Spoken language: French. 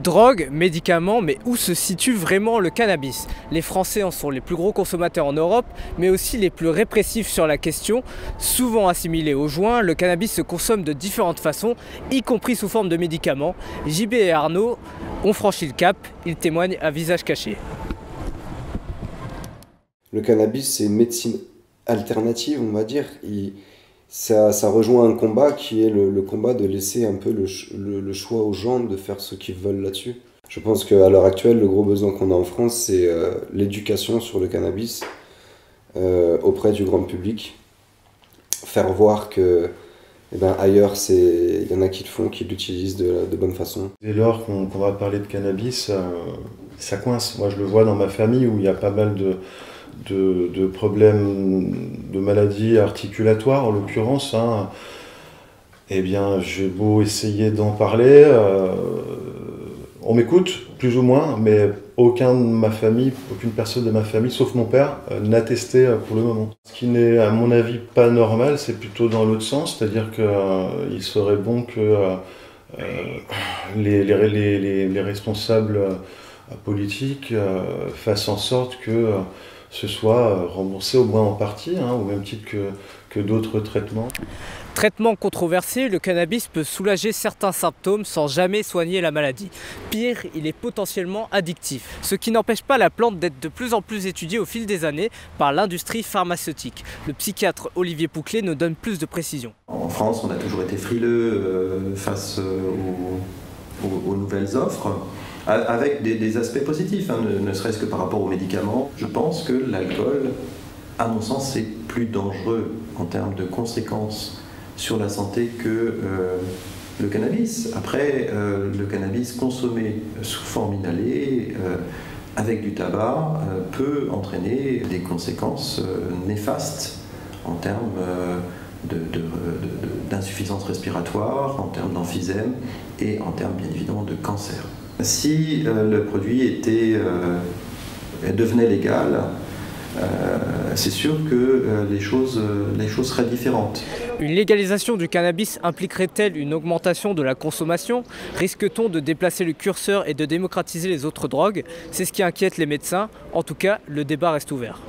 Drogue, médicaments, mais où se situe vraiment le cannabis? Les Français en sont les plus gros consommateurs en Europe, mais aussi les plus répressifs sur la question. Souvent assimilé au joint, le cannabis se consomme de différentes façons, y compris sous forme de médicaments. JB et Arnaud ont franchi le cap, ils témoignent à visage caché. Le cannabis, c'est une médecine alternative, on va dire. Ça rejoint un combat qui est le combat de laisser un peu le choix aux gens de faire ce qu'ils veulent là-dessus. Je pense qu'à l'heure actuelle, le gros besoin qu'on a en France, c'est l'éducation sur le cannabis auprès du grand public. Faire voir que ailleurs, il y en a qui le font, qui l'utilisent de bonne façon. Dès lors qu'on va parler de cannabis, ça coince. Moi, je le vois dans ma famille où il y a pas mal de problèmes de maladies articulatoires en l'occurrence. Eh bien, j'ai beau essayer d'en parler, on m'écoute plus ou moins, mais aucune personne de ma famille, sauf mon père, n'a testé pour le moment. Ce qui n'est à mon avis pas normal, c'est plutôt dans l'autre sens, c'est-à-dire qu'il serait bon que les responsables politiques fassent en sorte que ce soit remboursé au moins en partie, au même titre que d'autres traitements. Traitement controversé, le cannabis peut soulager certains symptômes sans jamais soigner la maladie. Pire, il est potentiellement addictif, ce qui n'empêche pas la plante d'être de plus en plus étudiée au fil des années par l'industrie pharmaceutique. Le psychiatre Olivier Pouclet nous donne plus de précisions. En France, on a toujours été frileux face aux nouvelles offres, avec des aspects positifs, ne serait-ce que par rapport aux médicaments. Je pense que l'alcool, à mon sens, c'est plus dangereux en termes de conséquences sur la santé que le cannabis. Après, le cannabis consommé sous forme inhalée, avec du tabac, peut entraîner des conséquences néfastes en termes d'insuffisance respiratoire, en termes d'emphysème et en termes bien évidemment de cancer. Si le produit devenait légal, c'est sûr que les choses seraient différentes. Une légalisation du cannabis impliquerait-elle une augmentation de la consommation? Risque-t-on de déplacer le curseur et de démocratiser les autres drogues? C'est ce qui inquiète les médecins. En tout cas, le débat reste ouvert.